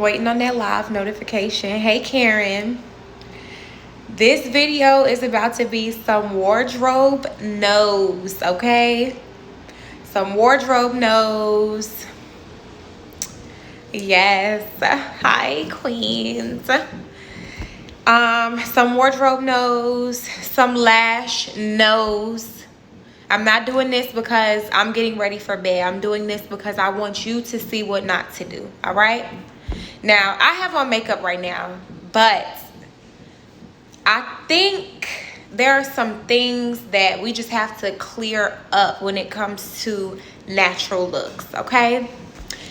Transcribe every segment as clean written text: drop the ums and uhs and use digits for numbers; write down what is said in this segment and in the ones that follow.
Waiting on that live notification. Hey, Karen. This video is about to be some wardrobe knows, okay? Some wardrobe knows. Yes. Hi, queens. Some wardrobe knows, some lash knows. I'm not doing this because I'm getting ready for bed. I'm doing this because I want you to see what not to do, all right? Now, I have on makeup right now, but I think there are some things that we just have to clear up when it comes to natural looks, okay?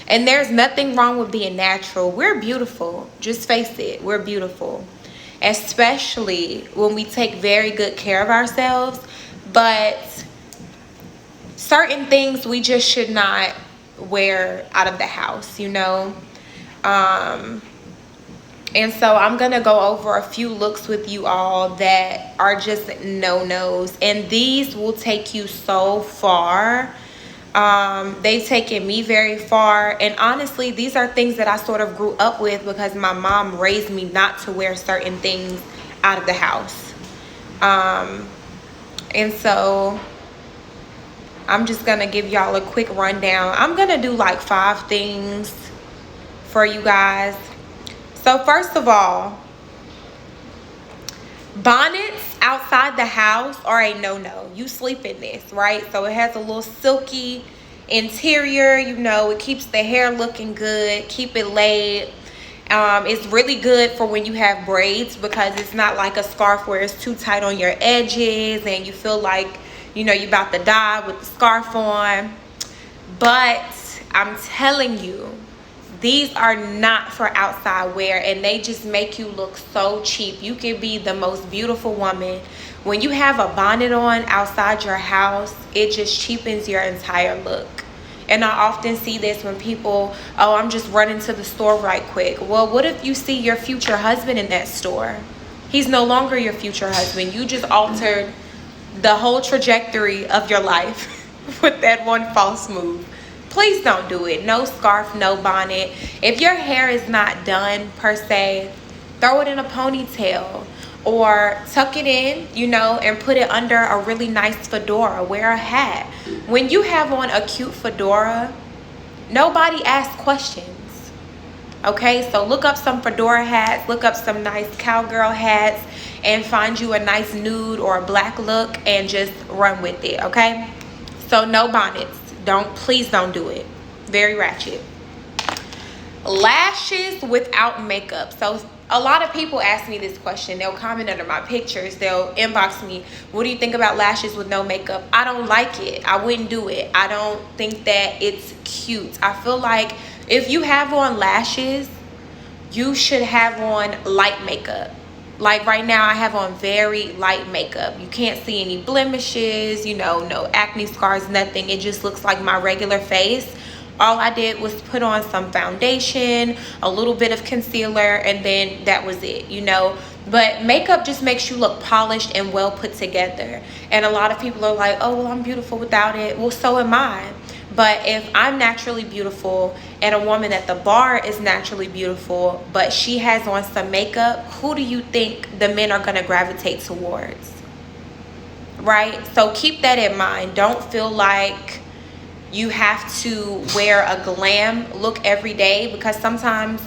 And there's nothing wrong with being natural. We're beautiful. Just face it, we're beautiful. Especially when we take very good care of ourselves. But certain things we just should not wear out of the house, you know? And so I'm going to go over a few looks with you all that are just no-nos. And these will take you so far. They've taken me very far. And honestly, these are things that I sort of grew up with because my mom raised me not to wear certain things out of the house. And so I'm just going to give y'all a quick rundown. I'm going to do like 5 things for you guys. So first of all, bonnets outside the house are a no-no. You sleep in this, right? So it has a little silky interior, you know, it keeps the hair looking good, keep it laid. It's really good for when you have braids because it's not like a scarf where it's too tight on your edges and you feel like, you know, you're about to die with the scarf on. But I'm telling you, these are not for outside wear and they just make you look so cheap. You can be the most beautiful woman. When you have a bonnet on outside your house, it just cheapens your entire look. And I often see this when people, oh, I'm just running to the store right quick. Well, what if you see your future husband in that store? He's no longer your future husband. You just altered the whole trajectory of your life with that one false move. Please don't do it. No scarf, no bonnet. If your hair is not done per se, throw it in a ponytail or tuck it in, you know, and put it under a really nice fedora. Wear a hat. When you have on a cute fedora, nobody asks questions. Okay, so look up some fedora hats, look up some nice cowgirl hats, and find you a nice nude or a black look and just run with it, okay? So no bonnets. Please don't do it. Very ratchet. Lashes without makeup. So a lot of people ask me this question. They'll comment under my pictures. They'll inbox me, what do you think about lashes with no makeup? I don't like it. I wouldn't do it. I don't think that it's cute. I feel like if you have on lashes, you should have on light makeup. Like right now, I have on very light makeup. You can't see any blemishes, you know, no acne scars, nothing. It just looks like my regular face. All I did was put on some foundation, a little bit of concealer, and then that was it, you know. But makeup just makes you look polished and well put together. And a lot of people are like, oh, well, I'm beautiful without it. Well, so am I. But if I'm naturally beautiful and a woman at the bar is naturally beautiful, but she has on some makeup, who do you think the men are going to gravitate towards? Right? So keep that in mind. Don't feel like you have to wear a glam look every day because sometimes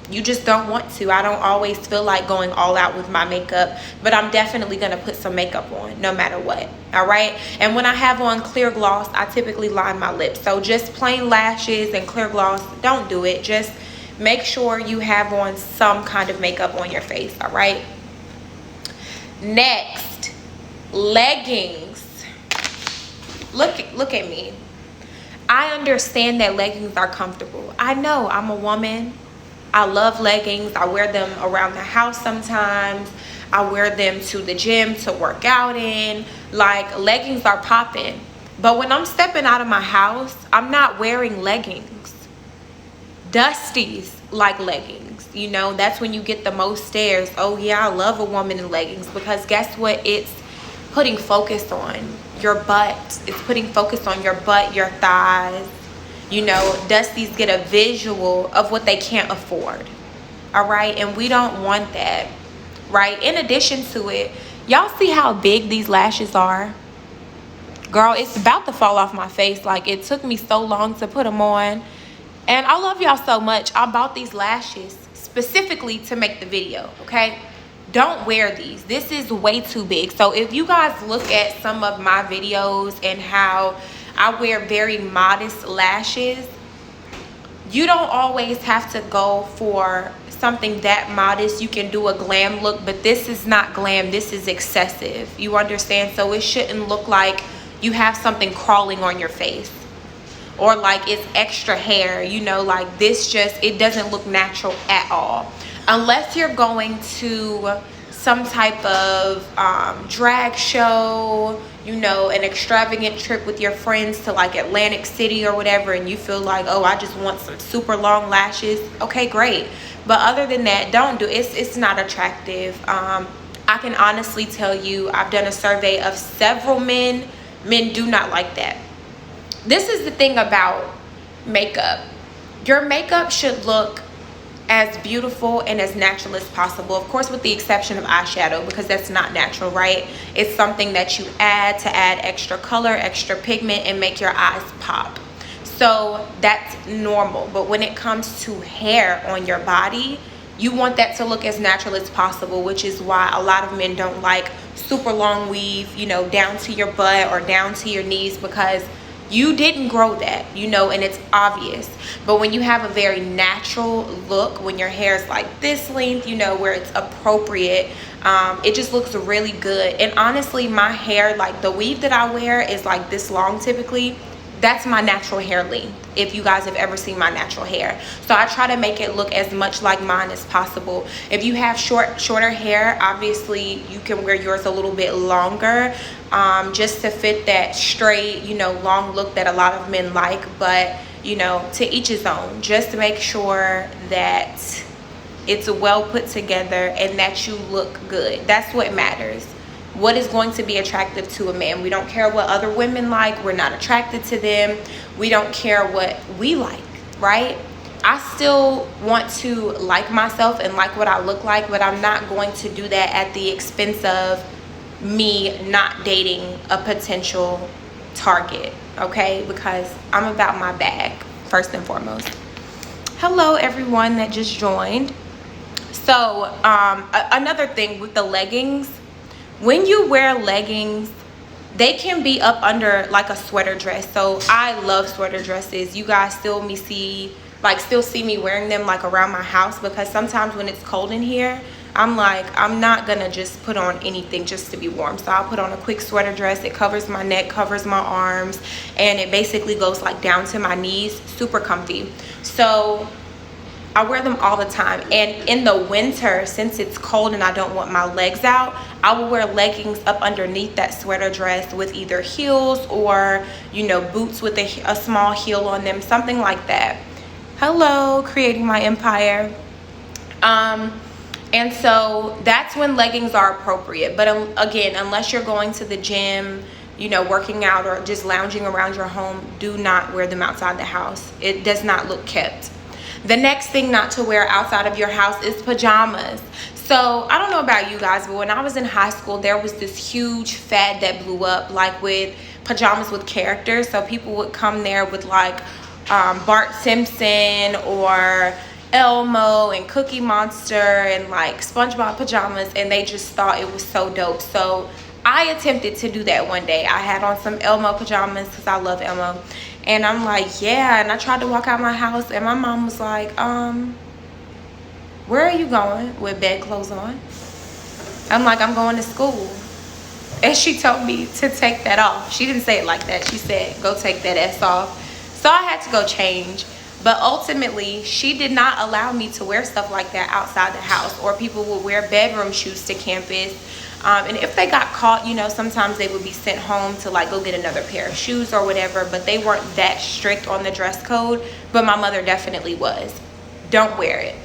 you just don't want to. I don't always feel like going all out with my makeup, but I'm definitely going to put some makeup on no matter what. All right. And when I have on clear gloss, I typically line my lips. So just plain lashes and clear gloss, don't do it. Just make sure you have on some kind of makeup on your face. All right. Next, leggings. Look at me. I understand that leggings are comfortable. I know, I'm a woman. I love leggings. I wear them around the house sometimes. I wear them to the gym to work out in. Like, leggings are popping. But when I'm stepping out of my house, I'm not wearing leggings. Dusties like leggings. You know, that's when you get the most stares. Oh yeah, I love a woman in leggings, because guess what? It's putting focus on your butt. It's putting focus on your butt, your thighs, You know, Dusties get a visual of what they can't afford. All right, and we don't want that, right? In addition to it, y'all see how big these lashes are? Girl, it's about to fall off my face. Like, it took me so long to put them on. And I love y'all so much. I bought these lashes specifically to make the video, okay? Don't wear these. This is way too big. So if you guys look at some of my videos and how I wear very modest lashes, you don't always have to go for something that modest. You can do a glam look, but this is not glam. This is excessive. You understand? So it shouldn't look like you have something crawling on your face, or like it's extra hair, you know, like this just, it doesn't look natural at all. Unless you're going to some type of drag show, you know, an extravagant trip with your friends to like Atlantic City or whatever, and you feel like, oh, I just want some super long lashes. Okay, great. But other than that, don't do it. It's not attractive. I can honestly tell you, I've done a survey of several men. Men do not like that. This is the thing about makeup. Your makeup should look as beautiful and as natural as possible. Of course, with the exception of eyeshadow, because that's not natural, right? It's something that you add to add extra color, extra pigment, and make your eyes pop. So that's normal. But when it comes to hair on your body, you want that to look as natural as possible, which is why a lot of men don't like super long weave, you know, down to your butt or down to your knees, because you didn't grow that, you know, and it's obvious. But when you have a very natural look, when your hair is like this length, you know, where it's appropriate, it just looks really good. And honestly, my hair, like the weave that I wear is like this long typically. That's my natural hair length, if you guys have ever seen my natural hair. So I try to make it look as much like mine as possible. If you have shorter hair, obviously you can wear yours a little bit longer, just to fit that straight, you know, long look that a lot of men like. But, you know, to each his own. Just to make sure that it's well put together and that you look good. That's what matters. What is going to be attractive to a man? We don't care what other women like. We're not attracted to them. We don't care what we like, right? I still want to like myself and like what I look like, but I'm not going to do that at the expense of me not dating a potential target, okay? Because I'm about my bag first and foremost. Hello, everyone that just joined. So another thing with the leggings, when you wear leggings, they can be up under like a sweater dress. So I love sweater dresses. You guys still see me wearing them like around my house, because sometimes when it's cold in here, I'm like, I'm not gonna just put on anything just to be warm. So I'll put on a quick sweater dress. It covers my neck, covers my arms, and it basically goes like down to my knees. Super comfy. So I wear them all the time. And in the winter, since it's cold and I don't want my legs out, I will wear leggings up underneath that sweater dress with either heels or, you know, boots with a small heel on them, something like that. Hello, creating my empire. And so that's when leggings are appropriate. But again, unless you're going to the gym, you know, working out, or just lounging around your home, do not wear them outside the house. It does not look kept. The next thing not to wear outside of your house is pajamas. So I don't know about you guys, but when I was in high school, there was this huge fad that blew up, like with pajamas with characters. So people would come there with like Bart Simpson or Elmo and Cookie Monster and like SpongeBob pajamas, and they just thought it was so dope. So I attempted to do that one day. I had on some Elmo pajamas because I love Elmo. And I'm like, yeah. And I tried to walk out my house, and my mom was like, where are you going with bed clothes on? I'm like, I'm going to school. And she told me to take that off. She didn't say it like that. She said, go take that S off. So I had to go change. But ultimately, she did not allow me to wear stuff like that outside the house. Or people would wear bedroom shoes to campus. And if they got caught, you know, sometimes they would be sent home to like go get another pair of shoes or whatever. But they weren't that strict on the dress code. But my mother definitely was. Don't wear it.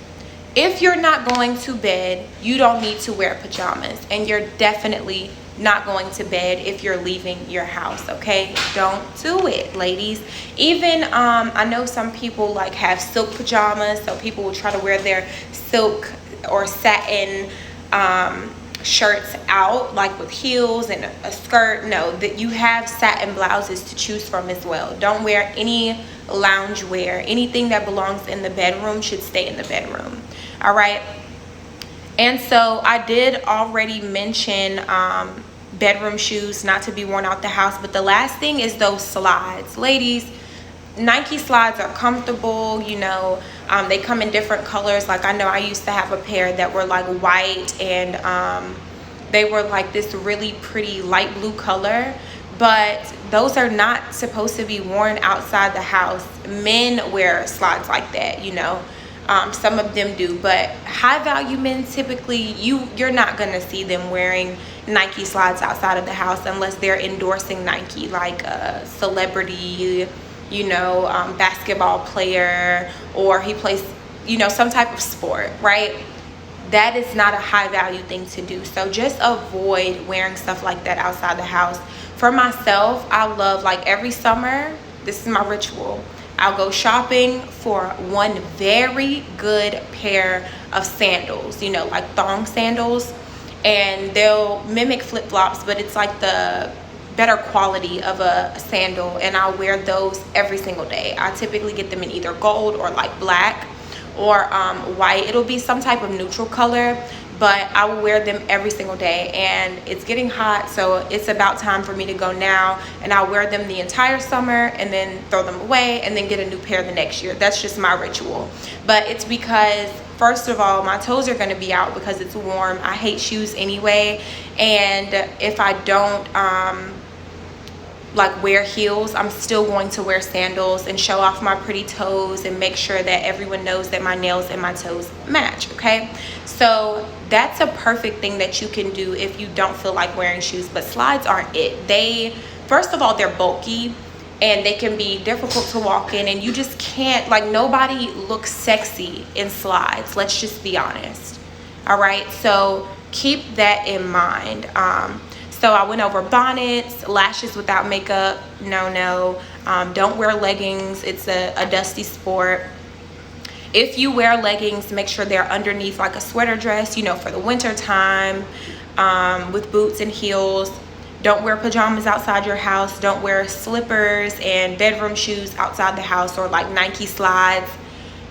If you're not going to bed, you don't need to wear pajamas, and you're definitely not going to bed if you're leaving your house. Okay, don't do it, ladies. Even I know some people like have silk pajamas, so people will try to wear their silk or satin shirts out, like with heels and a skirt. No, that you have satin blouses to choose from as well. Don't wear any lounge wear. Anything that belongs in the bedroom should stay in the bedroom. All right. And so I did already mention bedroom shoes not to be worn out the house, but the last thing is those slides. Ladies, Nike slides are comfortable, you know. They come in different colors. Like I know I used to have a pair that were like white, and they were like this really pretty light blue color, but those are not supposed to be worn outside the house. Men wear slides like that, you know. Some of them do, but high value men, typically you're not gonna see them wearing Nike slides outside of the house unless they're endorsing Nike, like a celebrity, you know, basketball player, or he plays, you know, some type of sport, right? That is not a high value thing to do. So just avoid wearing stuff like that outside the house. For myself, I love, like every summer, this is my ritual. I'll go shopping for one very good pair of sandals, you know, like thong sandals, and they'll mimic flip-flops, but it's like the better quality of a sandal, and I'll wear those every single day. I typically get them in either gold or like black or white. It'll be some type of neutral color, but I will wear them every single day. And it's getting hot, so it's about time for me to go now, and I'll wear them the entire summer and then throw them away and then get a new pair the next year. That's just my ritual. But it's because, first of all, my toes are going to be out because it's warm. I hate shoes anyway, and if I don't like wear heels, I'm still going to wear sandals and show off my pretty toes and make sure that everyone knows that my nails and my toes match. Okay, so that's a perfect thing that you can do if you don't feel like wearing shoes. But slides aren't it. They, first of all, they're bulky and they can be difficult to walk in, and you just can't, like, nobody looks sexy in slides, let's just be honest. All right, so keep that in mind. So I went over bonnets, lashes without makeup, no. Don't wear leggings. It's a dusty sport. If you wear leggings, make sure they're underneath like a sweater dress, you know, for the winter time, with boots and heels. Don't wear pajamas outside your house. Don't wear slippers and bedroom shoes outside the house, or like Nike slides.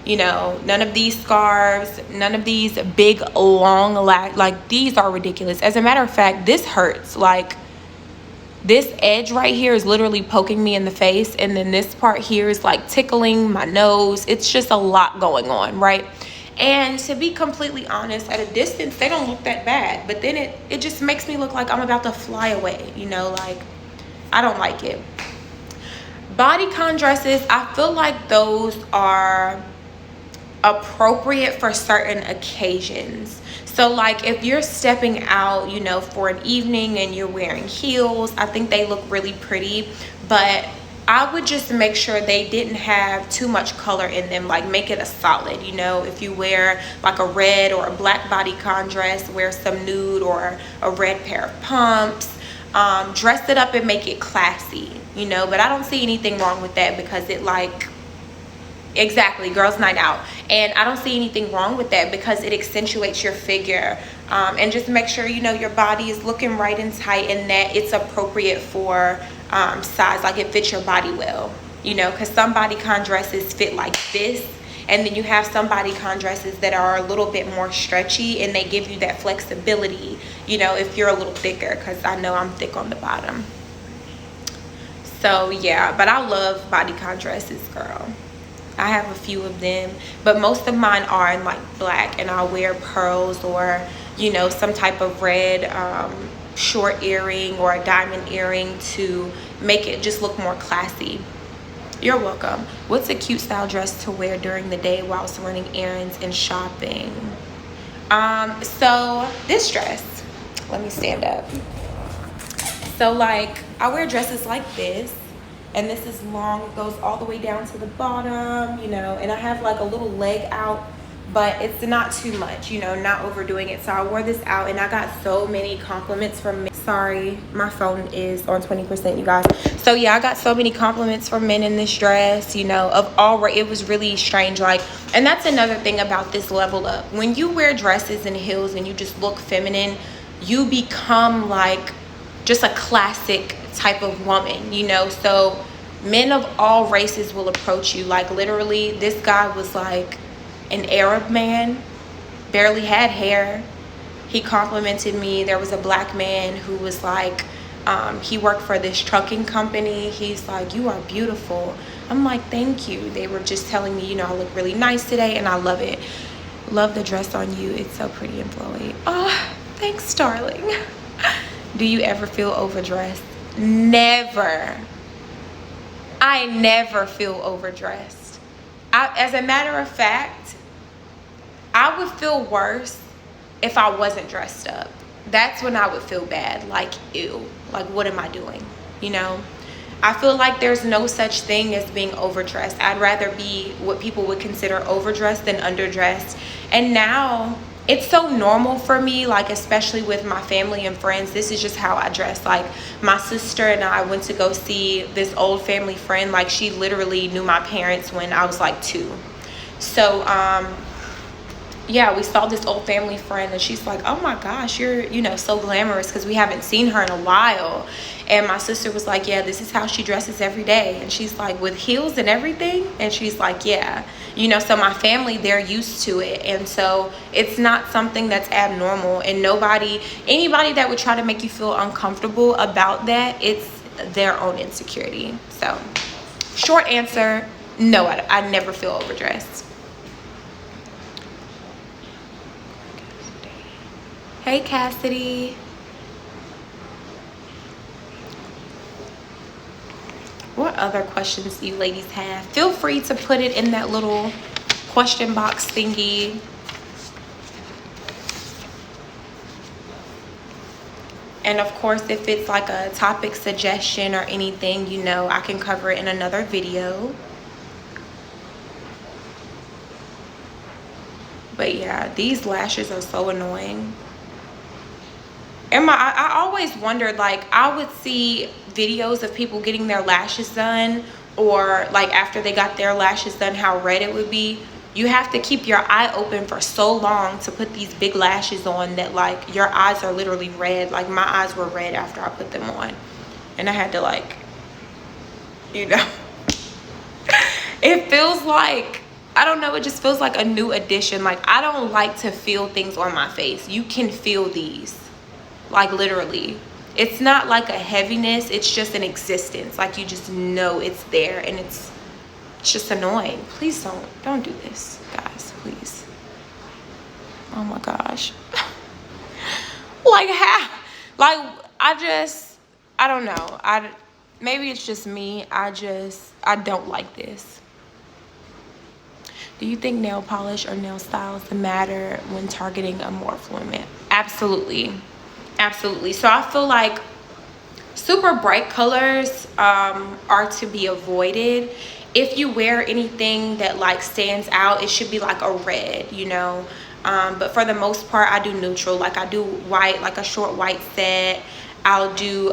You know, none of these scarves, none of these big long like these are ridiculous. As a matter of fact, this hurts. Like, this edge right here is literally poking me in the face, and then this part here is like tickling my nose. It's just a lot going on, right? And to be completely honest, at a distance they don't look that bad, but then it just makes me look like I'm about to fly away, you know. Like, I don't like it. Bodycon dresses, I feel like those are appropriate for certain occasions. So like if you're stepping out, you know, for an evening and you're wearing heels, I think they look really pretty, but I would just make sure they didn't have too much color in them. Like, make it a solid, you know. If you wear like a red or a black bodycon dress, wear some nude or a red pair of pumps. Dress it up and make it classy, you know. But I don't see anything wrong with that, because it, like, exactly, girls night out, and I don't see anything wrong with that because it accentuates your figure. And just make sure, you know, your body is looking right and tight, and that it's appropriate for size, like it fits your body well, you know, because some bodycon dresses fit like this, and then you have some bodycon dresses that are a little bit more stretchy and they give you that flexibility, you know, if you're a little thicker, because I know I'm thick on the bottom. So yeah, but I love bodycon dresses, girl. I have a few of them, but most of mine are in like black, and I'll wear pearls or, you know, some type of red short earring or a diamond earring to make it just look more classy. You're welcome. What's a cute style dress to wear during the day whilst running errands and shopping? So this dress, let me stand up. So like, I wear dresses like this, and this is long, it goes all the way down to the bottom, you know, and I have like a little leg out but it's not too much, you know, not overdoing it. So I wore this out and I got so many compliments from men. Sorry, my phone is on 20%, you guys. So yeah, I got so many compliments from men in this dress, you know, of all, it was really strange. Like, and that's another thing about this level up. When you wear dresses and heels and you just look feminine, you become like just a classic type of woman, you know. So men of all races will approach you. Like literally, this guy was like an Arab man, barely had hair. He complimented me. There was a black man who was like, he worked for this trucking company. He's like, you are beautiful. I'm like, thank you. They were just telling me, you know, I look really nice today and I love it. Love the dress on you. It's so pretty and flowy. Oh, thanks, darling. Do you ever feel overdressed? Never. I never feel overdressed. As a matter of fact, I would feel worse if I wasn't dressed up. That's when I would feel bad. Like, ew, like what am I doing? You know, I feel like there's no such thing as being overdressed. I'd rather be what people would consider overdressed than underdressed. And now it's so normal for me, like especially with my family and friends. This is just how I dress. Like my sister and I went to go see this old family friend. Like she literally knew my parents when I was like 2. So yeah, we saw this old family friend and she's like, oh my gosh, you're, you know, so glamorous, because we haven't seen her in a while. And my sister was like, yeah, this is how she dresses every day. And she's like, with heels and everything? And she's like, yeah. You know, so my family, they're used to it. And so it's not something that's abnormal. And anybody that would try to make you feel uncomfortable about that, it's their own insecurity. So short answer, no, I never feel overdressed. Hey, Cassidy. What other questions do you ladies have? Feel free to put it in that little question box thingy. And of course, if it's like a topic suggestion or anything, you know, I can cover it in another video. But yeah, these lashes are so annoying. And I always wondered, like, I would see videos of people getting their lashes done, or like after they got their lashes done, how red it would be. You have to keep your eye open for so long to put these big lashes on that like your eyes are literally red. Like my eyes were red after I put them on, and I had to, like, you know, it feels like, I don't know, it just feels like a new addition. Like I don't like to feel things on my face. You can feel these. Like literally, it's not like a heaviness, it's just an existence. Like you just know it's there, and it's just annoying. Please don't do this, guys, please. Oh my gosh. Like how, like I don't know, maybe it's just me. I don't like this. Do you think nail polish or nail styles matter when targeting a more affluent? Absolutely. Absolutely. So I feel like super bright colors are to be avoided. If you wear anything that like stands out, it should be like a red, you know. But for the most part, I do neutral. Like I do white, like a short white set. I'll do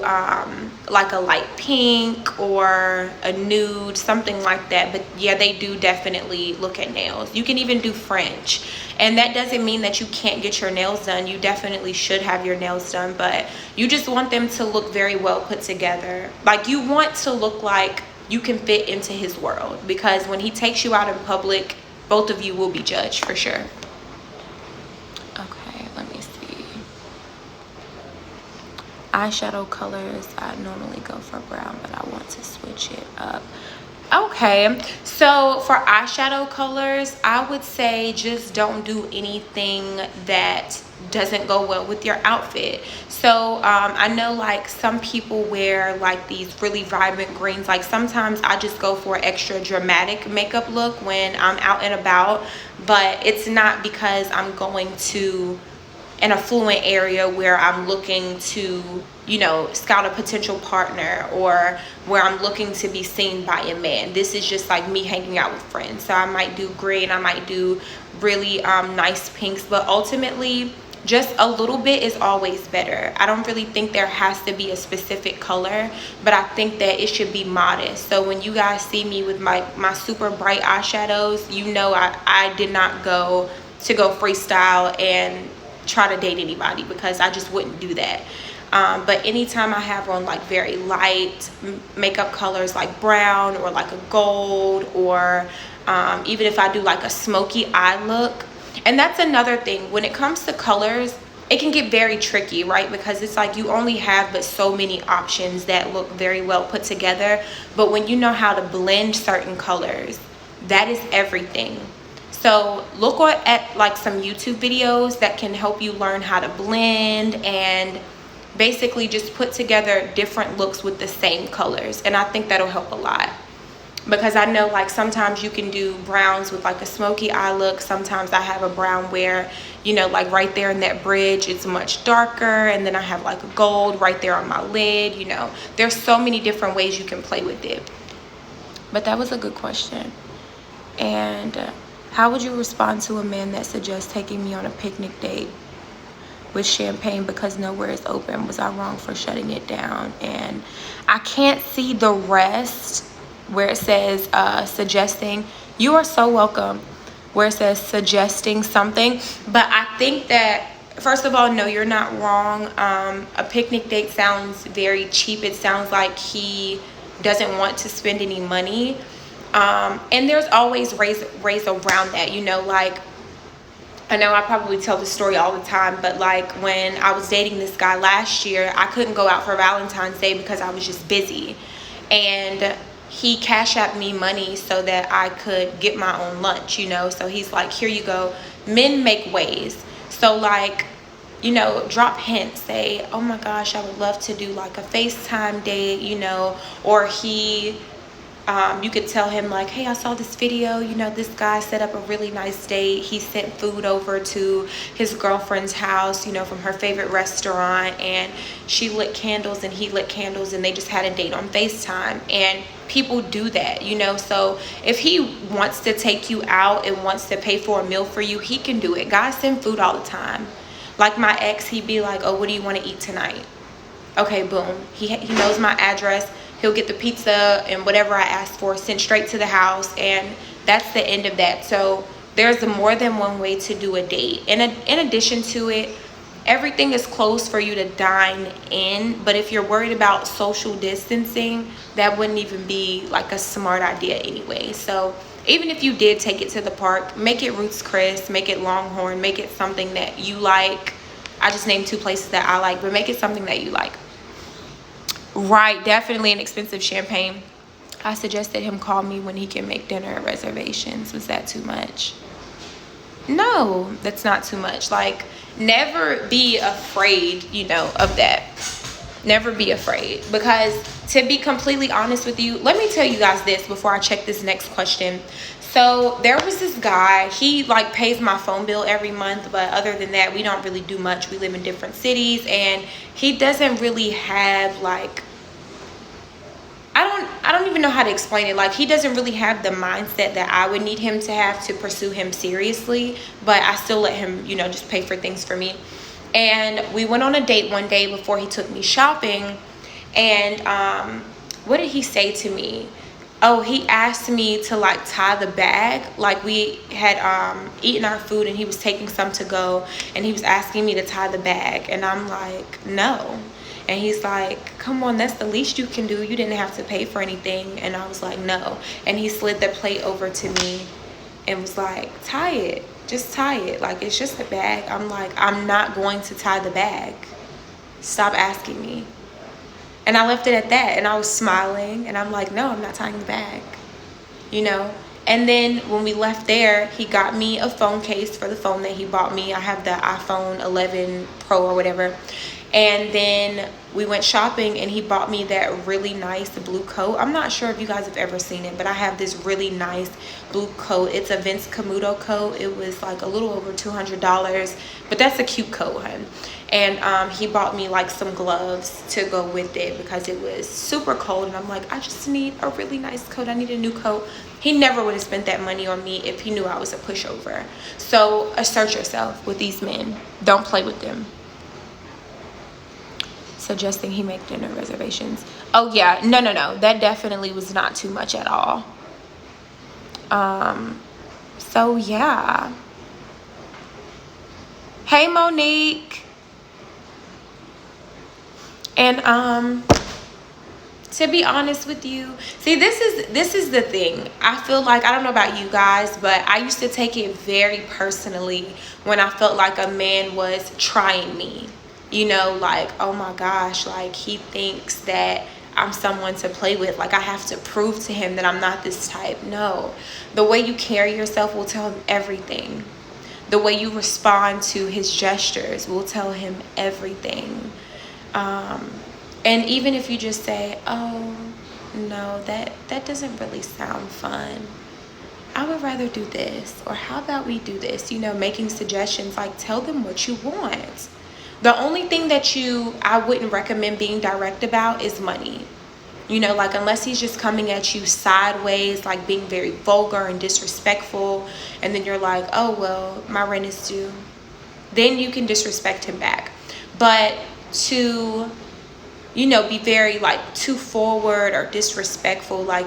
like a light pink or a nude, something like that. But yeah, they do definitely look at nails. You can even do French, and that doesn't mean that you can't get your nails done. You definitely should have your nails done, but you just want them to look very well put together. Like you want to look like you can fit into his world, because when he takes you out in public, both of you will be judged for sure. Okay, let me see. Eyeshadow colors, I normally go for brown, but I want to switch it up. Okay, so for eyeshadow colors, I would say just don't do anything that doesn't go well with your outfit. So I know like some people wear like these really vibrant greens. Like sometimes I just go for an extra dramatic makeup look when I'm out and about, but it's not because I'm going to an affluent area where I'm looking to, you know, scout a potential partner, or where I'm looking to be seen by a man. This is just like me hanging out with friends. So I might do green, I might do really nice pinks, but ultimately just a little bit is always better. I don't really think there has to be a specific color, but I think that it should be modest. So when you guys see me with my super bright eyeshadows, you know I did not go freestyle and try to date anybody, because I just wouldn't do that. But anytime I have on like very light makeup colors like brown or like a gold, or even if I do like a smoky eye look. And that's another thing, when it comes to colors, it can get very tricky, right? Because it's like you only have but so many options that look very well put together. But when you know how to blend certain colors, that is everything. So look at like some YouTube videos that can help you learn how to blend and basically just put together different looks with the same colors. And I think that'll help a lot. Because I know like sometimes you can do browns with like a smoky eye look. Sometimes I have a brown where, you know, like right there in that bridge, it's much darker. And then I have like a gold right there on my lid. You know, there's so many different ways you can play with it. But that was a good question. And how would you respond to a man that suggests taking me on a picnic date with champagne because nowhere is open? Was I wrong for shutting it down? And I can't see the rest where it says suggesting. You are so welcome. Where it says suggesting something. But I think that, first of all, no, you're not wrong. A picnic date sounds very cheap. It sounds like he doesn't want to spend any money. And there's always ways around that, you know. Like, I know I probably tell this story all the time, but like when I was dating this guy last year, I couldn't go out for Valentine's Day because I was just busy. And he Cashapped me money so that I could get my own lunch, you know. So he's like, here you go. Men make ways. So like, you know, drop hints. Say, oh my gosh, I would love to do like a FaceTime date, you know. Or you could tell him like, hey, I saw this video, you know, this guy set up a really nice date. He sent food over to his girlfriend's house, you know, from her favorite restaurant, and she lit candles and he lit candles, and they just had a date on FaceTime. And people do that, you know. So if he wants to take you out and wants to pay for a meal for you, he can do it. Guys send food all the time. Like my ex, he'd be like, oh, what do you want to eat tonight? Okay, boom. He knows my address. He'll get the pizza and whatever I asked for sent straight to the house, and that's the end of that. So there's more than one way to do a date. And in addition to it, everything is closed for you to dine in. But if you're worried about social distancing, that wouldn't even be like a smart idea anyway. So even if you did take it to the park, make it Ruth's Chris, make it Longhorn, make it something that you like. I just named 2 places that I like, but make it something that you like. Right, definitely an expensive champagne. I suggested him call me when he can make dinner reservations. Was that too much? No, that's not too much. Like, never be afraid, you know, of that. Never be afraid. Because to be completely honest with you, let me tell you guys this before I check this next question. So there was this guy, he like pays my phone bill every month, but other than that, we don't really do much. We live in different cities, and he doesn't really have like, I don't even know how to explain it. Like, he doesn't really have the mindset that I would need him to have to pursue him seriously, but I still let him, you know, just pay for things for me. And we went on a date one day before he took me shopping, and what did he say to me? Oh, he asked me to like tie the bag. Like, we had eaten our food and he was taking some to go, and he was asking me to tie the bag, and I'm like, no. And he's like, come on, that's the least you can do. You didn't have to pay for anything. And I was like, no. And he slid the plate over to me and was like, tie it. Just tie it. Like, it's just a bag. I'm like, I'm not going to tie the bag. Stop asking me. And I left it at that, and I was smiling, and I'm like, no, I'm not tying the bag, you know. And then when we left there, he got me a phone case for the phone that he bought me. I have the iPhone 11 Pro or whatever. And then we went shopping and he bought me that really nice blue coat. I'm not sure if you guys have ever seen it, but I have this really nice blue coat. It's a Vince Camuto coat. It was like a little over $200, but that's a cute coat, hun. And he bought me like some gloves to go with it because it was super cold. And I'm like, I just need a really nice coat. I need a new coat. He never would have spent that money on me if he knew I was a pushover. So assert yourself with these men. Don't play with them. Suggesting he make dinner reservations. Oh yeah, no, that definitely was not too much at all. So yeah. Hey Monique. And to be honest with you, see, this is the thing. I feel like, I don't know about you guys, but I used to take it very personally when I felt like a man was trying me. You know, like, oh my gosh, like he thinks that I'm someone to play with. Like I have to prove to him that I'm not this type. No, the way you carry yourself will tell him everything. The way you respond to his gestures will tell him everything. And even if you just say, oh no, that doesn't really sound fun, I would rather do this, or how about we do this, you know, making suggestions. Like, tell them what you want. The only thing that I wouldn't recommend being direct about is money. You know, like unless he's just coming at you sideways, like being very vulgar and disrespectful, and then you're like, oh, well, my rent is due. Then you can disrespect him back. But to, you know, be very like too forward or disrespectful, like,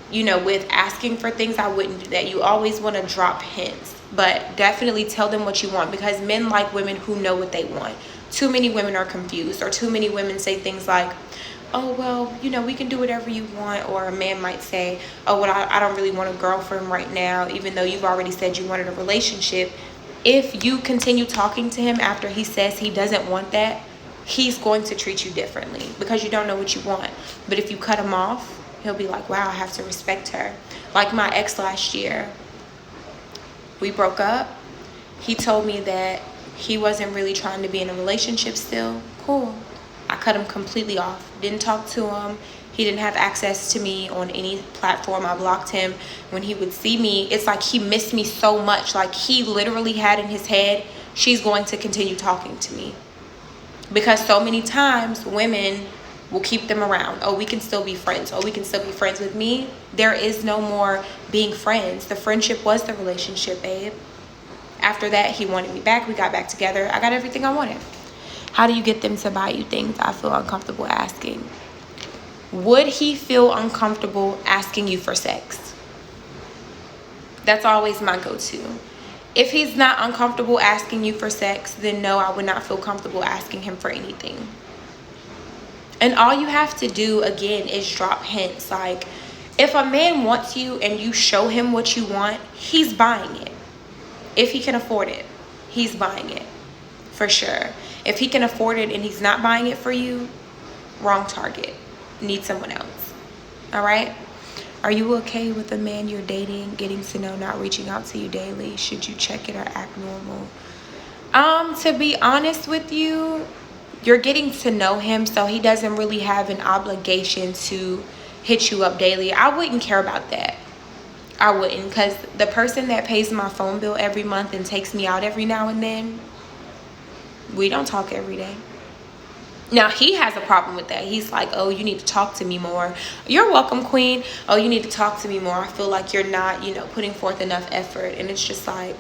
you know, with asking for things, I wouldn't do that. You always want to drop hints. But definitely tell them what you want, because men like women who know what they want. Too many women are confused, or too many women say things like, oh, well, you know, we can do whatever you want. Or a man might say, oh, well, I don't really want a girlfriend right now, even though you've already said you wanted a relationship. If you continue talking to him after he says he doesn't want that, he's going to treat you differently because you don't know what you want. But if you cut him off, he'll be like, wow, I have to respect her. Like my ex last year. We broke up. He told me that he wasn't really trying to be in a relationship still. Cool. I cut him completely off. Didn't talk to him. He didn't have access to me on any platform. I blocked him. When he would see me, it's like he missed me so much. Like he literally had in his head, she's going to continue talking to me. Because so many times women will keep them around. Oh, we can still be friends. Oh, we can still be friends with me. There is no more being friends. The friendship was the relationship, babe. After that, he wanted me back. We got back together. I got everything I wanted. How do you get them to buy you things? I feel uncomfortable asking. Would he feel uncomfortable asking you for sex? That's always my go-to. If he's not uncomfortable asking you for sex, then no, I would not feel comfortable asking him for anything. And all you have to do, again, is drop hints. Like, if a man wants you and you show him what you want, he's buying it. If he can afford it, he's buying it. For sure. If he can afford it and he's not buying it for you, wrong target. Need someone else. All right? Are you okay with a man you're dating, getting to know, not reaching out to you daily? Should you check it or act normal? To be honest with you, you're getting to know him, so he doesn't really have an obligation to hit you up daily. I wouldn't care about that. I wouldn't, because the person that pays my phone bill every month and takes me out every now and then, we don't talk every day. Now, he has a problem with that. He's like, oh, you need to talk to me more. You're welcome, queen. Oh, you need to talk to me more. I feel like you're not, you know, putting forth enough effort. And it's just like,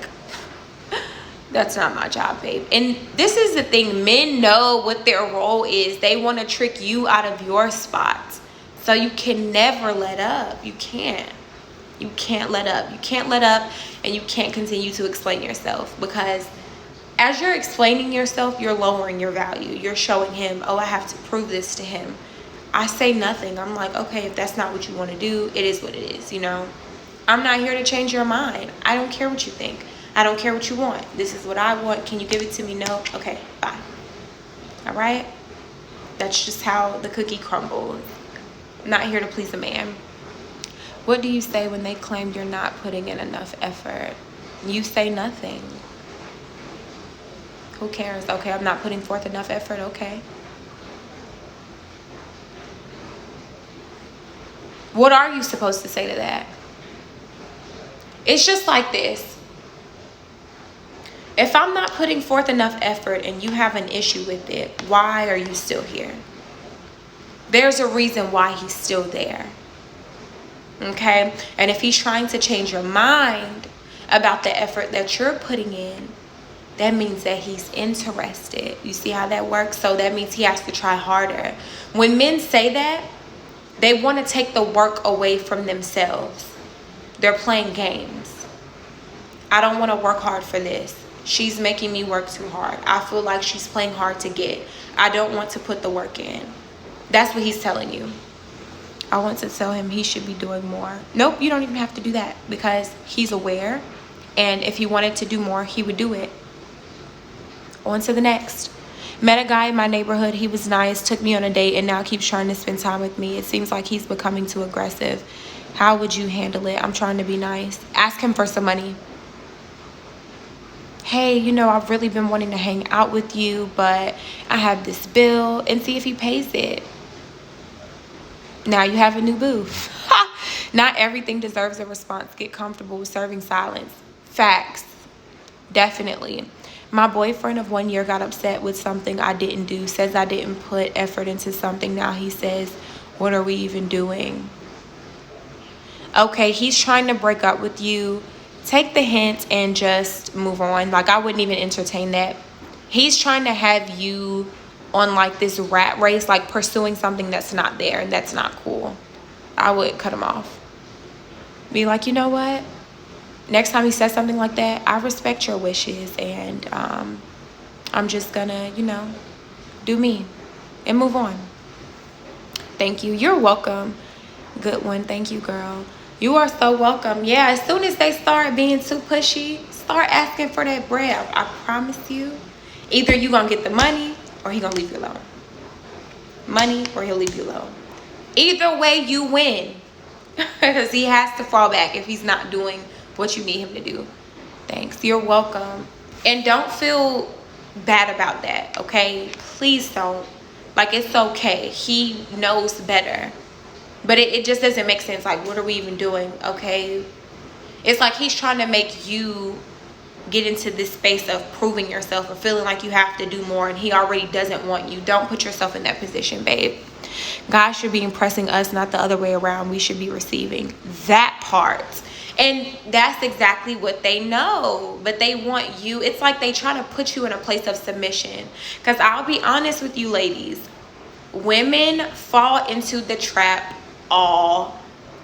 that's not my job, babe. And this is the thing. Men know what their role is. They want to trick you out of your spot. So you can never let up. You can't. You can't let up. You can't let up, and you can't continue to explain yourself, because as you're explaining yourself, you're lowering your value. You're showing him, oh, I have to prove this to him. I say nothing. I'm like, okay, if that's not what you want to do, it is what it is, you know. I'm not here to change your mind. I don't care what you think. I don't care what you want. This is what I want. Can you give it to me? No? Okay, bye. All right? That's just how the cookie crumbles. I'm not here to please a man. What do you say when they claim you're not putting in enough effort? You say nothing. Who cares? Okay, I'm not putting forth enough effort. Okay. What are you supposed to say to that? It's just like this. If I'm not putting forth enough effort and you have an issue with it, why are you still here? There's a reason why he's still there. Okay? And if he's trying to change your mind about the effort that you're putting in, that means that he's interested. You see how that works? So that means he has to try harder. When men say that, they want to take the work away from themselves. They're playing games. I don't want to work hard for this. She's making me work too hard. I feel like she's playing hard to get. I don't want to put the work in. That's what he's telling you. I want to tell him he should be doing more. Nope, you don't even have to do that because he's aware. And if he wanted to do more, he would do it. On to the next. Met a guy in my neighborhood. He was nice, took me on a date, and now keeps trying to spend time with me. It seems like he's becoming too aggressive. How would you handle it? I'm trying to be nice. Ask him for some money. Hey, you know, I've really been wanting to hang out with you, but I have this bill, and see if he pays it. Now you have a new boo. Not everything deserves a response. Get comfortable with serving silence. Facts. Definitely. My boyfriend of 1 year got upset with something I didn't do. Says I didn't put effort into something. Now he says, what are we even doing? Okay, he's trying to break up with you. Take the hint and just move on. Like, I wouldn't even entertain that. He's trying to have you on like this rat race, like pursuing something that's not there, and that's not cool. I would cut him off. Be like, you know what? Next time he says something like that, I respect your wishes, and I'm just gonna, you know, do me and move on. Thank you. You're welcome. Good one. Thank you, girl. You are so welcome. Yeah, as soon as they start being too pushy, start asking for that bread. I promise you, either you gonna get the money or he gonna leave you alone. Money or he'll leave you alone. Either way, you win. Because he has to fall back if he's not doing what you need him to do. Thanks. You're welcome. And don't feel bad about that, okay? Please don't. Like, it's okay. He knows better. But it just doesn't make sense. Like, what are we even doing, okay? It's like he's trying to make you get into this space of proving yourself or feeling like you have to do more, and he already doesn't want you. Don't put yourself in that position, babe. God should be impressing us, not the other way around. We should be receiving that part. And that's exactly what they know. But they want you. It's like they try to put you in a place of submission. Because I'll be honest with you, ladies. Women fall into the trap all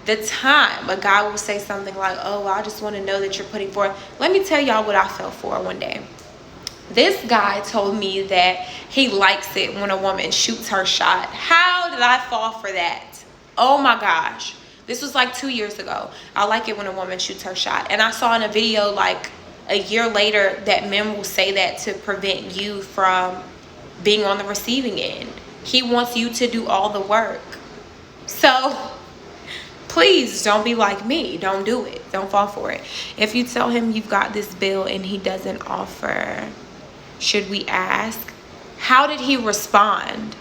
the time. A guy will say something like, oh, I just want to know that you're putting forth. Let me tell y'all what I fell for one day. This guy told me that he likes it when a woman shoots her shot. How did I fall for that? Oh my gosh. This was like 2 years ago. I like it when a woman shoots her shot. And I saw in a video like a year later that men will say that to prevent you from being on the receiving end. He wants you to do all the work. So please don't be like me. Don't do it. Don't fall for it. If you tell him you've got this bill and he doesn't offer, should we ask? How did he respond?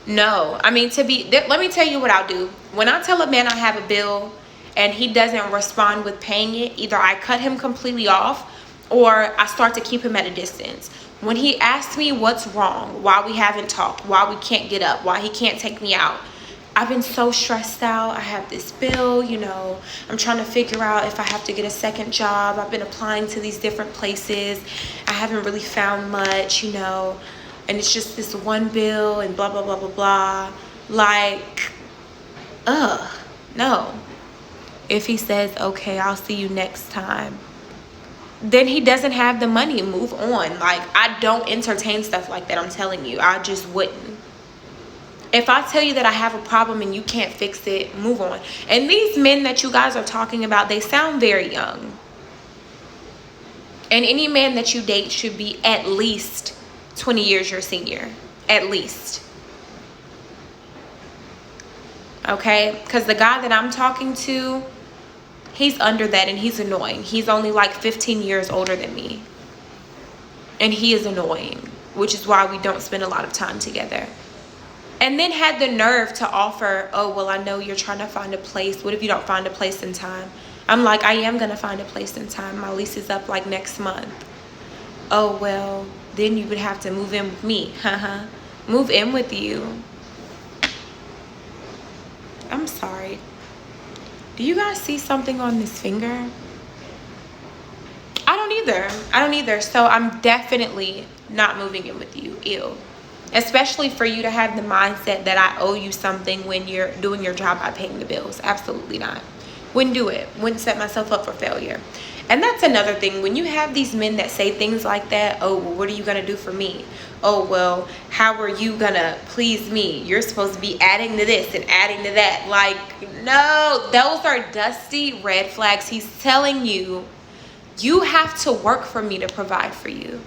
No. I mean, let me tell you what I'll do. When I tell a man I have a bill and he doesn't respond with paying it, either I cut him completely off or I start to keep him at a distance. When he asks me what's wrong, why we haven't talked, why we can't get up, why he can't take me out, I've been so stressed out. I have this bill, you know, I'm trying to figure out if I have to get a second job. I've been applying to these different places. I haven't really found much, you know, and it's just this one bill and blah, blah, blah, blah, blah. Like, no. If he says, okay, I'll see you next time, then he doesn't have the money. Move on. Like, I don't entertain stuff like that. I'm telling you, I just wouldn't. If I tell you that I have a problem and you can't fix it, move on. And these men that you guys are talking about, they sound very young. And any man that you date should be at least 20 years your senior. At least. Okay? Because the guy that I'm talking to, he's under that and he's annoying. He's only like 15 years older than me. and he is annoying, which is why we don't spend a lot of time together. And then had the nerve to offer, oh, well, I know you're trying to find a place. What if you don't find a place in time? I'm like, I am going to find a place in time. My lease is up like next month. Oh, well, then you would have to move in with me. Move in with you. I'm sorry. Do you guys see something on this finger? I don't either. So I'm definitely not moving in with you. Ew. Especially for you to have the mindset that I owe you something when you're doing your job by paying the bills. Absolutely not. Wouldn't do it. Wouldn't set myself up for failure. And that's another thing. When you have these men that say things like that, oh, well, what are you going to do for me? Oh, well, how are you going to please me? You're supposed to be adding to this and adding to that. Like, no, those are dusty red flags. He's telling you, you have to work for me to provide for you.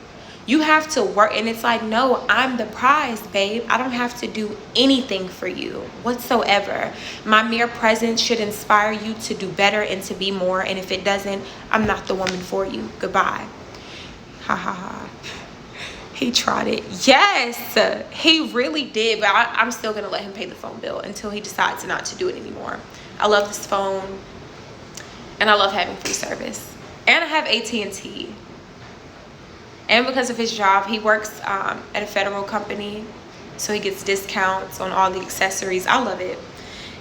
You have to work. And it's like, no, I'm the prize, babe. I don't have to do anything for you whatsoever. My mere presence should inspire you to do better and to be more. And if it doesn't, I'm not the woman for you. Goodbye. Ha ha ha. He tried it. Yes, he really did. But I'm still going to let him pay the phone bill until he decides not to do it anymore. I love this phone. And I love having free service. And I have AT&T. And because of his job, he works at a federal company, so he gets discounts on all the accessories. I love it.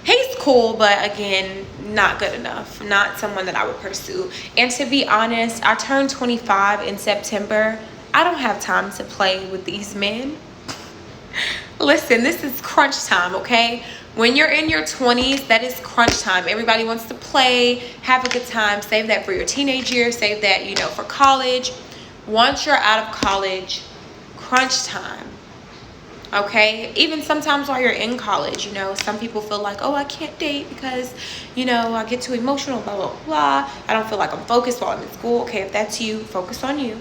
He's cool, but again, not good enough. Not someone that I would pursue. And to be honest, I turned 25 in September. I don't have time to play with these men. Listen, this is crunch time, okay? When you're in your 20s, that is crunch time. Everybody wants to play, have a good time. Save that for your teenage years. Save that, for college. Once you're out of college, crunch time, okay? Even sometimes while you're in college, some people feel like, oh, I can't date because, I get too emotional, blah, blah, blah. I don't feel like I'm focused while I'm in school. Okay, if that's you, focus on you.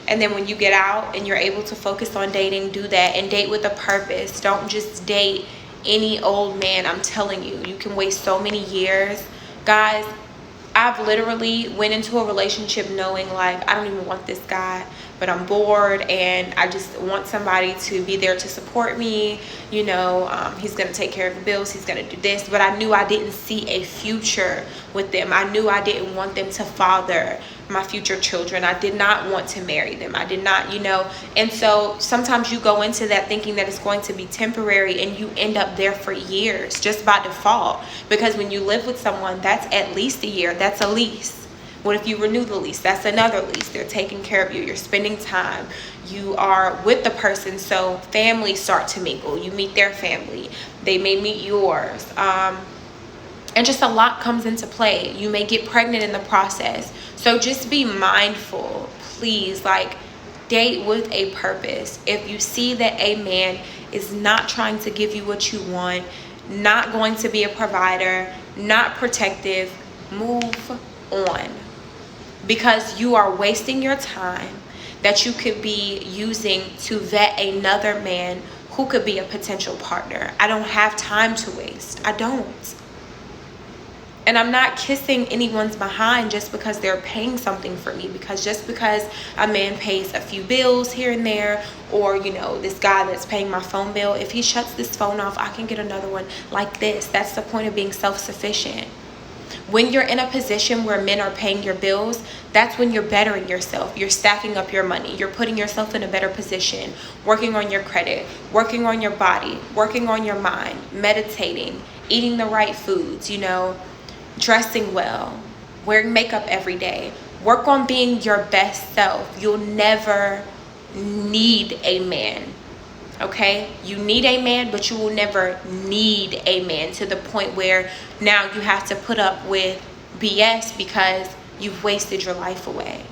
And then when you get out and you're able to focus on dating, do that and date with a purpose. Don't just date any old man. I'm telling you, you can waste so many years. Guys, I've literally went into a relationship knowing like I don't even want this guy, but I'm bored and I just want somebody to be there to support me. He's going to take care of the bills. He's going to do this. But I knew I didn't see a future with them. I knew I didn't want them to father my future children. I did not want to marry them. I did not, And so sometimes you go into that thinking that it's going to be temporary and you end up there for years just by default. Because when you live with someone, that's at least a year. That's a lease. What if you renew the lease? That's another lease. They're taking care of you. You're spending time. You are with the person. So families start to mingle. You meet their family. They may meet yours. And just a lot comes into play. You may get pregnant in the process. So just be mindful, please. Like, date with a purpose. If you see that a man is not trying to give you what you want, not going to be a provider, not protective, move on. Because you are wasting your time that you could be using to vet another man who could be a potential partner. I don't have time to waste. I don't. And I'm not kissing anyone's behind just because they're paying something for me. Because just because a man pays a few bills here and there, or, this guy that's paying my phone bill, if he shuts this phone off, I can get another one like this. That's the point of being self-sufficient. When you're in a position where men are paying your bills, that's when you're bettering yourself. You're stacking up your money. You're putting yourself in a better position, working on your credit, working on your body, working on your mind, meditating, eating the right foods, dressing well, wearing makeup every day. Work on being your best self. You'll never need a man, okay? You need a man, but you will never need a man to the point where now you have to put up with BS because you've wasted your life away.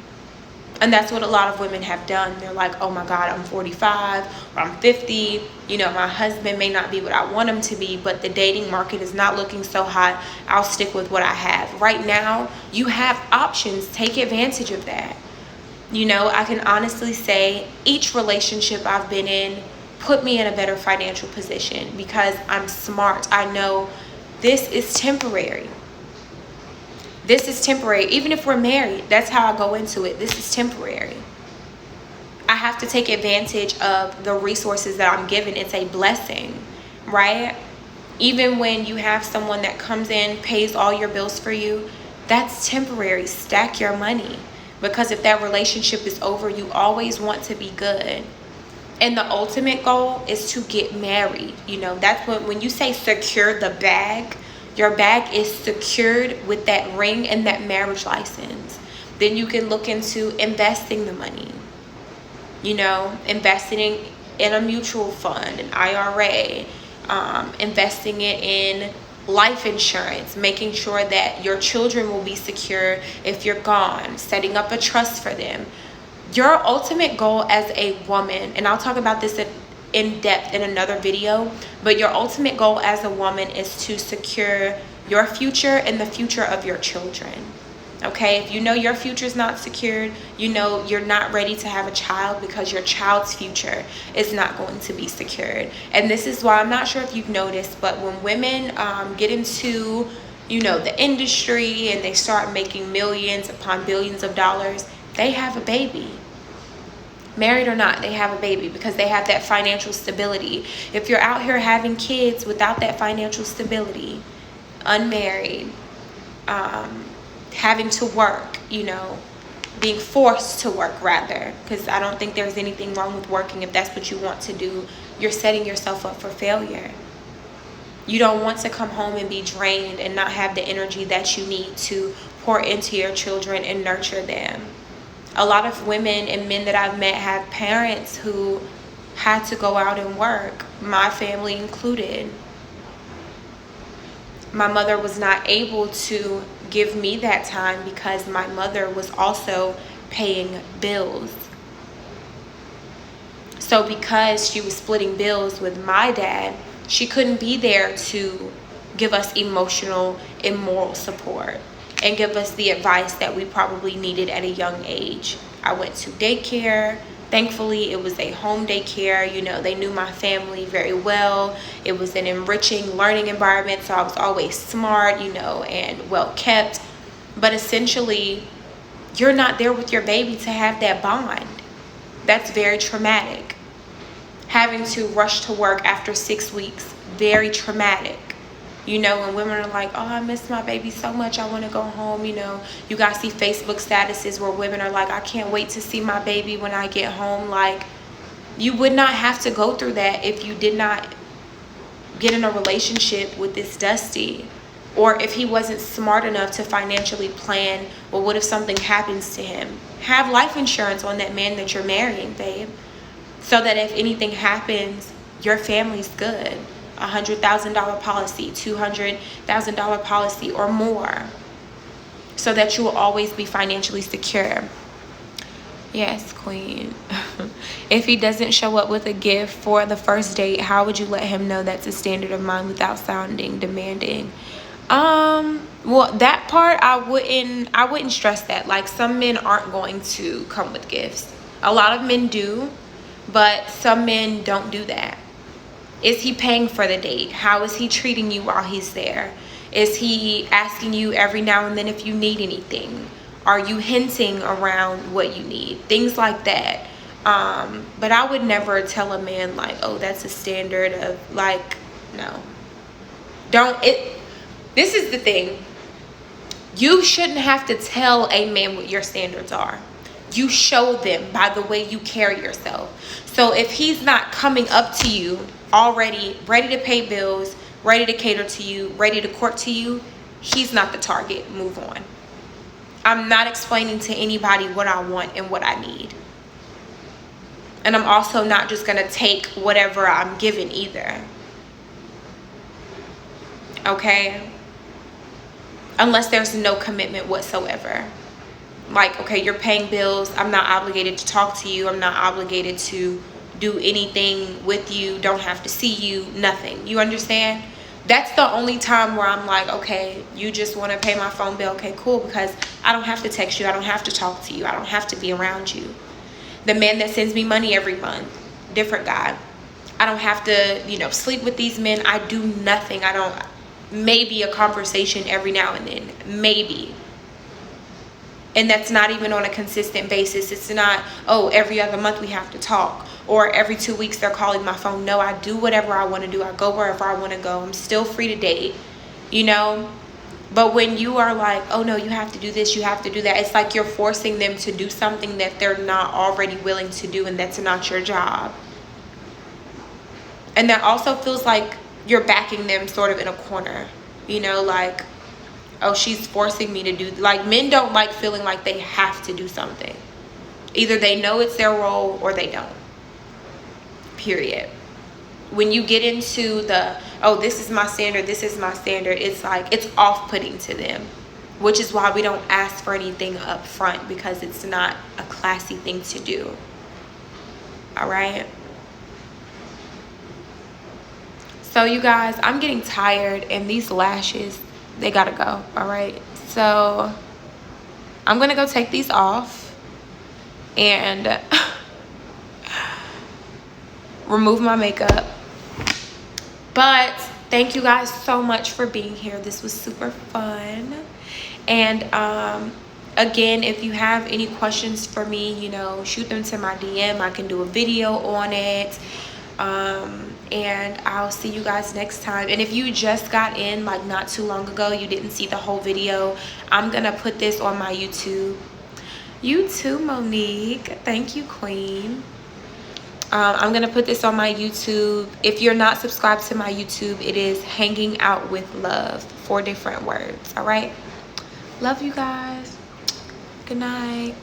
And that's what a lot of women have done. They're like, oh my God, I'm 45 or I'm 50. My husband may not be what I want him to be, but the dating market is not looking so hot. I'll stick with what I have. Right now, you have options. Take advantage of that. I can honestly say each relationship I've been in put me in a better financial position because I'm smart. I know this is temporary. This is temporary. Even if we're married, that's how I go into it. This is temporary. I have to take advantage of the resources that I'm given. It's a blessing, right? Even when you have someone that comes in, pays all your bills for you, that's temporary. Stack your money, because if that relationship is over, you always want to be good. And the ultimate goal is to get married. You know, that's when you say secure the bag, your bag is secured with that ring and that marriage license. Then you can look into investing the money. You know, investing in a mutual fund, an IRA, investing it in life insurance, making sure that your children will be secure if you're gone, setting up a trust for them. Your ultimate goal as a woman, and I'll talk about this in depth in another video, but your ultimate goal as a woman is to secure your future and the future of your children. Okay, if you know your future is not secured, you know you're not ready to have a child, because your child's future is not going to be secured. And this is why, I'm not sure if you've noticed, but when women get into, you know, the industry and they start making millions upon billions of dollars, they have a baby. Married or not, they have a baby, because they have that financial stability. If you're out here having kids without that financial stability, unmarried, having to work, you know, being forced to work rather, because I don't think there's anything wrong with working if that's what you want to do. You're setting yourself up for failure. You don't want to come home and be drained and not have the energy that you need to pour into your children and nurture them. A lot of women and men that I've met have parents who had to go out and work, my family included. My mother was not able to give me that time because my mother was also paying bills. So because she was splitting bills with my dad, she couldn't be there to give us emotional and moral support and give us the advice that we probably needed at a young age. I went to daycare. Thankfully, it was a home daycare. You know, they knew my family very well. It was an enriching learning environment, so I was always smart, you know, and well kept. But essentially, you're not there with your baby to have that bond. That's very traumatic. Having to rush to work after 6 weeks, very traumatic. You know, when women are like, oh, I miss my baby so much, I want to go home. You know, you guys see Facebook statuses where women are like, I can't wait to see my baby when I get home. Like, you would not have to go through that if you did not get in a relationship with this Dusty, or if he wasn't smart enough to financially plan, well, what if something happens to him? Have life insurance on that man that you're marrying, babe, so that if anything happens, your family's good. $100,000 policy, $200,000 policy or more, so that you will always be financially secure. Yes, queen. If he doesn't show up with a gift for the first date, how would you let him know that's a standard of mine without sounding demanding? Well, that part I wouldn't stress that. Like, some men aren't going to come with gifts. A lot of men do, but some men don't do that. Is he paying for the date? How is he treating you while he's there? Is he asking you every now and then if you need anything? Are you hinting around what you need? Things like that. But I would never tell a man like, oh, that's a standard of, like, no. This is the thing. You shouldn't have to tell a man what your standards are. You show them by the way you carry yourself. So if he's not coming up to you already ready to pay bills, ready to cater to you, ready to court to you, he's not the target. Move on. I'm not explaining to anybody what I want and what I need. And I'm also not just going to take whatever I'm given either. Okay? Unless there's no commitment whatsoever. Like, okay, you're paying bills. I'm not obligated to talk to you. I'm not obligated to do anything with you. Don't have to see you. Nothing. You understand? That's the only time where I'm like, okay, you just want to pay my phone bill. Okay, cool. Because I don't have to text you. I don't have to talk to you. I don't have to be around you. The man that sends me money every month, different guy. I don't have to, you know, sleep with these men. I do nothing. I don't, maybe a conversation every now and then. Maybe. And that's not even on a consistent basis. It's not, oh, every other month we have to talk, or every 2 weeks they're calling my phone. No, I do whatever I want to do. I go wherever I want to go. I'm still free to date, you know. But when you are like, oh no, you have to do this, you have to do that, it's like you're forcing them to do something that they're not already willing to do, and that's not your job. And that also feels like you're backing them sort of in a corner, you know, like, oh, she's forcing me to do, like, men don't like feeling like they have to do something. Either they know it's their role or they don't. Period. When you get into the, oh, this is my standard, this is my standard, it's like, it's off-putting to them, which is why we don't ask for anything up front, because it's not a classy thing to do. All right. So you guys, I'm getting tired, and these lashes, they gotta go. All right, so I'm gonna go take these off and remove my makeup. But thank you guys so much for being here. This was super fun. And again, if you have any questions for me, you know, shoot them to my DM. I can do a video on it. And I'll see you guys next time. And if you just got in like not too long ago, you didn't see the whole video, I'm gonna put this on my YouTube. You too, Monique. Thank you, Queen. I'm gonna put this on my YouTube. If you're not subscribed to my YouTube, it is Hanging Out with Love, 4 different words. All right, love you guys. Good night.